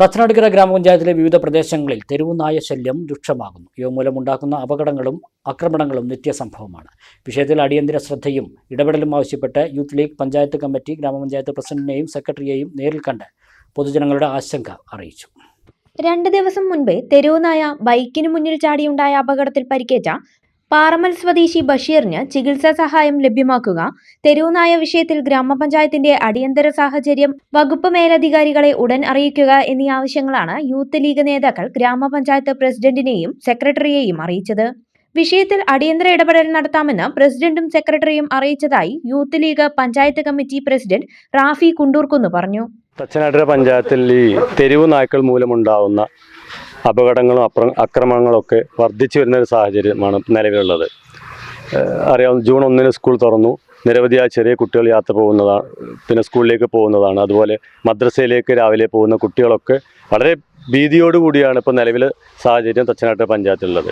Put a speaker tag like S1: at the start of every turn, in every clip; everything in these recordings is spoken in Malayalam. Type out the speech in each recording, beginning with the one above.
S1: തച്ചനാട്ടുകര ഗ്രാമപഞ്ചായത്തിലെ വിവിധ പ്രദേശങ്ങളിൽ തെരുവുനായ ശല്യം രൂക്ഷമാകുന്നു. ഇവമൂലമുണ്ടാക്കുന്ന അപകടങ്ങളും ആക്രമണങ്ങളും നിത്യസംഭവമാണ്. വിഷയത്തിൽ അടിയന്തര ശ്രദ്ധയും ഇടപെടലും ആവശ്യപ്പെട്ട് യൂത്ത് ലീഗ് പഞ്ചായത്ത് കമ്മിറ്റി ഗ്രാമപഞ്ചായത്ത് പ്രസിഡന്റിനെയും സെക്രട്ടറിയെയും നേരിൽ കണ്ട് പൊതുജനങ്ങളുടെ ആശങ്ക അറിയിച്ചു.
S2: 2 ദിവസം മുൻപ് തെരുവുനായ ബൈക്കിന് മുന്നിൽ ചാടിയുണ്ടായ അപകടത്തിൽ പരിക്കേറ്റ പാറമൽ സ്വദേശി ബഷീറിന് ചികിത്സാ സഹായം ലഭ്യമാക്കുക, തെരുവുനായ വിഷയത്തിൽ ഗ്രാമപഞ്ചായത്തിന്റെ അടിയന്തര സാഹചര്യം വകുപ്പ് മേലധികാരികളെ ഉടൻ അറിയിക്കുക എന്നീ ആവശ്യങ്ങളാണ് യൂത്ത് ലീഗ് നേതാക്കൾ ഗ്രാമപഞ്ചായത്ത് പ്രസിഡന്റിനെയും സെക്രട്ടറിയെയും അറിയിച്ചത്. വിഷയത്തിൽ അടിയന്തര ഇടപെടൽ നടത്താമെന്ന് പ്രസിഡന്റും സെക്രട്ടറിയും അറിയിച്ചതായി youth league panchayat committee president Rafi Kundoorkunnu പറഞ്ഞു.
S3: തച്ചനാട്ടുകര പഞ്ചായത്തിൽ ഈ തെരുവു നായ്ക്കൾ മൂലമുണ്ടാവുന്ന അപകടങ്ങളും അക്രമങ്ങളൊക്കെ വർദ്ധിച്ചു വരുന്ന ഒരു സാഹചര്യമാണ് നിലവിലുള്ളത്. അറിയാം, ജൂൺ 1 സ്കൂൾ തുറന്നു. നിരവധിയായ ചെറിയ കുട്ടികൾ യാത്ര പോകുന്നതാണ്, പിന്നെ സ്കൂളിലേക്ക് പോകുന്നതാണ്. അതുപോലെ മദ്രസയിലേക്ക് രാവിലെ പോകുന്ന കുട്ടികളൊക്കെ വളരെ ഭീതിയോടുകൂടിയാണ് ഇപ്പോൾ നിലവിലെ സാഹചര്യം തച്ചനാട്ടുകര പഞ്ചായത്തിലുള്ളത്.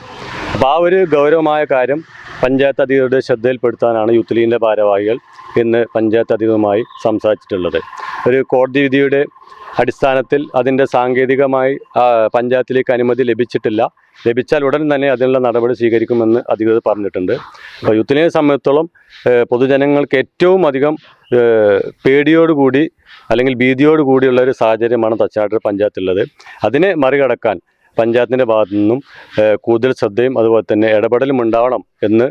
S3: അപ്പോൾ ആ ഒരു ഗൗരവമായ കാര്യം പഞ്ചായത്ത് അധികൃതരുടെ ശ്രദ്ധയിൽപ്പെടുത്താനാണ് യൂത്ത് ലീഗിൻ്റെ ഭാരവാഹികൾ ഇന്ന് പഞ്ചായത്ത് അധികൃതരുമായി സംസാരിച്ചിട്ടുള്ളത്. ഒരു കോടതി വിധിയുടെ അടിസ്ഥാനത്തിൽ അതിൻ്റെ സാങ്കേതികമായി പഞ്ചായത്തിലേക്ക് അനുമതി ലഭിച്ചിട്ടില്ല. ലഭിച്ചാൽ ഉടൻ തന്നെ അതിനുള്ള നടപടി സ്വീകരിക്കുമെന്ന് അധികൃതർ പറഞ്ഞിട്ടുണ്ട്. അപ്പോൾ യൂത്ത് ലീഗിനെ സംബന്ധിച്ചിടത്തോളം പൊതുജനങ്ങൾക്ക് ഏറ്റവും അധികം പേടിയോടുകൂടി അല്ലെങ്കിൽ ഭീതിയോടുകൂടിയുള്ള ഒരു സാഹചര്യമാണ് തച്ചനാട്ടുകര പഞ്ചായത്തുള്ളത്. അതിനെ മറികടക്കാൻ പഞ്ചായത്തിൻ്റെ ഭാഗത്തു നിന്നും കൂടുതൽ ശ്രദ്ധയും അതുപോലെ തന്നെ ഇടപെടലും ഉണ്ടാവണം എന്ന്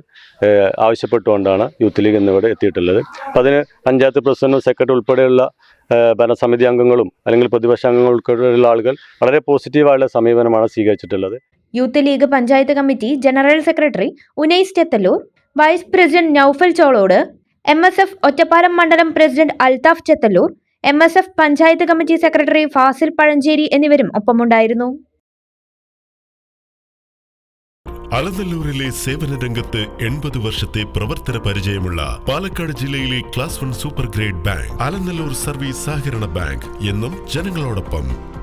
S3: ആവശ്യപ്പെട്ടുകൊണ്ടാണ് യൂത്ത് ലീഗ് ഇന്നിവിടെ എത്തിയിട്ടുള്ളത്. അപ്പോൾ അതിന് പഞ്ചായത്ത് പ്രസിഡന്റും സെക്രട്ടറി ഉൾപ്പെടെയുള്ള ഭരണസമിതി അംഗങ്ങളും അല്ലെങ്കിൽ പ്രതിപക്ഷ അംഗങ്ങൾ ഉൾപ്പെടെയുള്ള ആളുകൾ വളരെ പോസിറ്റീവായുള്ള സമീപനമാണ് സ്വീകരിച്ചിട്ടുള്ളത്.
S2: Youth league panchayat committee general secretary Unais Chethalloor, vice president Noufal Cholode, MSF Ottapalam മണ്ഡലം president Althaf Chethalloor, MSF panchayat committee secretary Fasil Pazhanchery എന്നിവരും ഒപ്പമുണ്ടായിരുന്നു.
S4: അലനല്ലൂരിലെ സേവന രംഗത്ത് 80 വർഷത്തെ പ്രവർത്തന പരിചയമുള്ള പാലക്കാട് ജില്ലയിലെ class 1 super grade bank Alanallur service സഹകരണ ബാങ്ക് എന്നും ജനങ്ങളോടൊപ്പം.